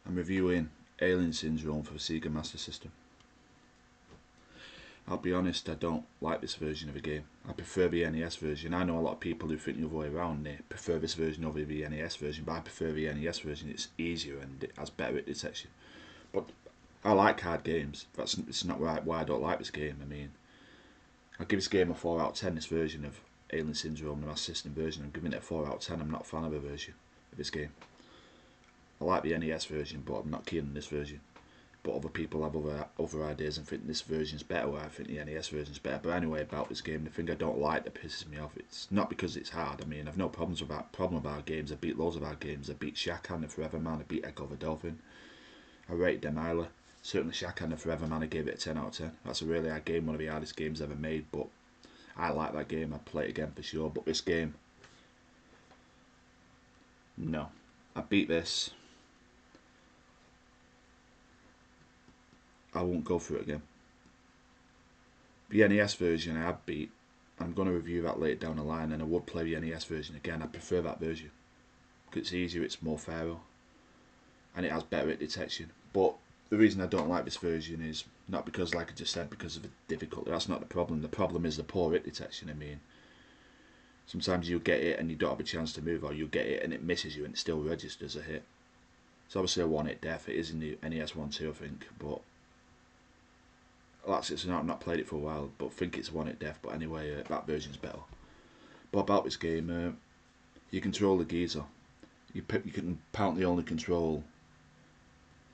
I'm reviewing Alien Syndrome for the Sega Master System. I'll be honest, I don't like this version of the game. I prefer the NES version. I know a lot of people who think the other way around. They prefer this version over the NES version, but I prefer the NES version. It's easier and it has better hit detection. But I like hard games. It's not right why I don't like this game. I mean, I'll give this game a 4 out of 10. This version of Alien Syndrome, the Master System version, I'm giving it a 4 out of 10. I'm not a fan of the version of this game. I like the NES version, but I'm not keen on this version. But other people have other ideas and think this version's better, where I think the NES version's better. But anyway, about this game, the thing I don't like that pisses me off, it's not because it's hard. I mean, I've no problems with that problem about games. I beat loads of hard games. I beat Shaq and the Forever Man. I beat Echo the Dolphin. I rated them highly. Certainly Shaq and the Forever Man, I gave it a 10 out of 10. That's a really hard game, one of the hardest games ever made. But I like that game. I'd play it again for sure. But this game, no. I beat this. I won't go through it again. The NES version I have beat. I'm going to review that later down the line, and I would play the NES version again. I prefer that version because it's easier, it's more thorough, and it has better hit detection. But the reason I don't like this version is not because, like I just said, because of the difficulty. That's not the problem. The problem is the poor hit detection. I mean, sometimes you get it and you don't have a chance to move, or you get it and it misses you and it still registers a hit. It's obviously a one hit death. It is in the NES one too, I think, but that's it. So I've not played it for a while, but I think it's one hit death. But anyway, that version's better. But about this game, you control the geezer. You can apparently only control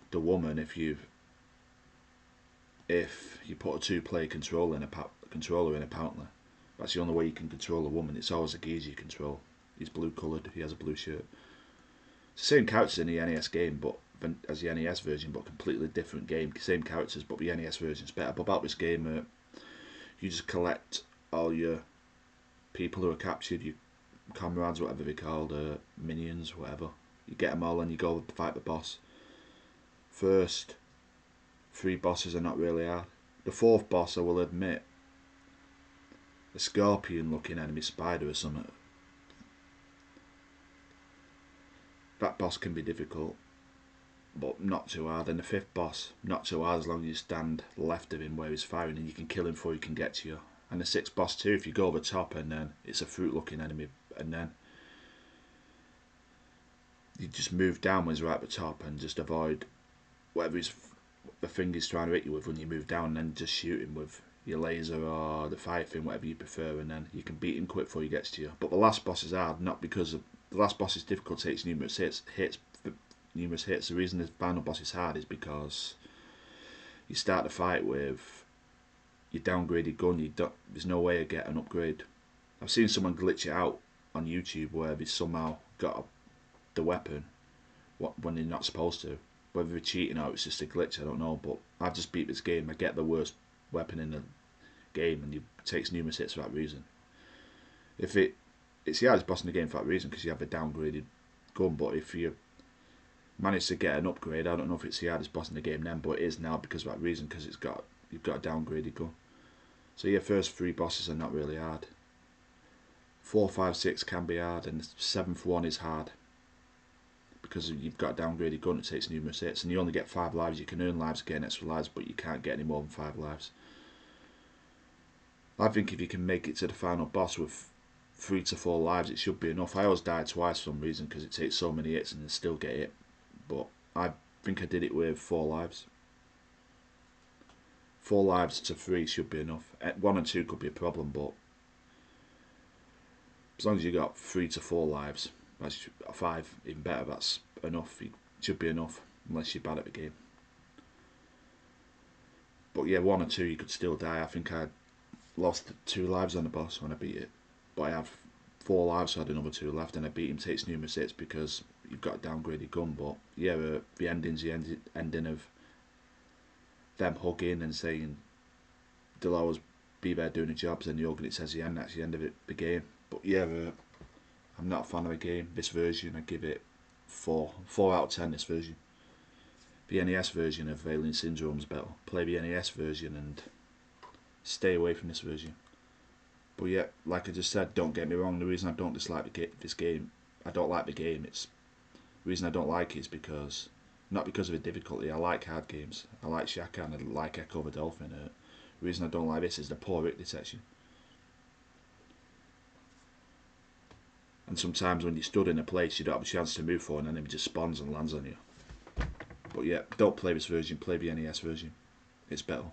the woman if you put a two-player controller in apparently. That's the only way you can control a woman. It's always a geezer you control. He's blue coloured. He has a blue shirt. It's the same characters in the NES game, but as the NES version, but completely different game. Same characters, but the NES version's better. But about this game, you just collect all your people who are captured, your comrades, whatever they're called, minions, whatever. You get them all and you go fight the boss. First 3 bosses are not really hard. The 4th boss, I will admit, a scorpion-looking enemy, spider or something. That boss can be difficult, but not too hard. And the 5th boss, not too hard as long as you stand left of him where he's firing and you can kill him before he can get to you. And the 6th boss too, if you go over top and then it's a fruit-looking enemy, and then you just move downwards right at the top and just avoid whatever the thing he's trying to hit you with when you move down, and then just shoot him with your laser or the fire thing, whatever you prefer, and then you can beat him quick before he gets to you. But the last boss is hard, not because of the last boss is difficult, takes numerous hits. The reason the final boss is hard is because you start the fight with your downgraded gun. There's no way to get an upgrade. I've seen someone glitch it out on YouTube where they somehow got the weapon when they're not supposed to. Whether they're cheating or it's just a glitch, I don't know. But I've just beat this game. I get the worst weapon in the game, and it takes numerous hits for that reason. It's the hardest boss in the game for that reason, because you have a downgraded gun. But if you manage to get an upgrade, I don't know if it's the hardest boss in the game then, but it is now because of that reason, because you've got a downgraded gun. So your first 3 bosses are not really hard. 4, 5, 6 can be hard, and the 7th one is hard because you've got a downgraded gun. It takes numerous hits, and you only get 5 lives. You can earn lives, gain extra lives, but you can't get any more than 5 lives. I think if you can make it to the final boss with 3 to 4 lives, it should be enough. I always die twice for some reason because it takes so many hits and still get hit. But I think I did it with 4 lives. 4 lives to 3 should be enough. 1 and 2 could be a problem, but as long as you got 3 to 4 lives, that's 5 even better. That's enough. It should be enough, unless you're bad at the game. But yeah, 1 or 2 you could still die. I think I lost 2 lives on the boss when I beat it, but I have 4 lives, so I had another 2 left, and I beat him. Takes numerous hits because you've got a downgraded gun. But yeah, the ending's the ending of them hugging and saying they'll always be there doing the jobs, and the hug, and it says the end. That's the end of the game. But yeah, I'm not a fan of the game. This version, I give it 4 out of 10. This version. The NES version of Alien Syndrome's better. Play the NES version and stay away from this version. But yeah, like I just said, don't get me wrong. The reason I don't dislike this game, I don't like the game. The reason I don't like it is because Not because of the difficulty. I like hard games. I like Shaka and I like Echo the Dolphin. The reason I don't like this is the poor hit detection. And sometimes when you're stood in a place, you don't have a chance to move forward, and then it just spawns and lands on you. But yeah, don't play this version. Play the NES version. It's better.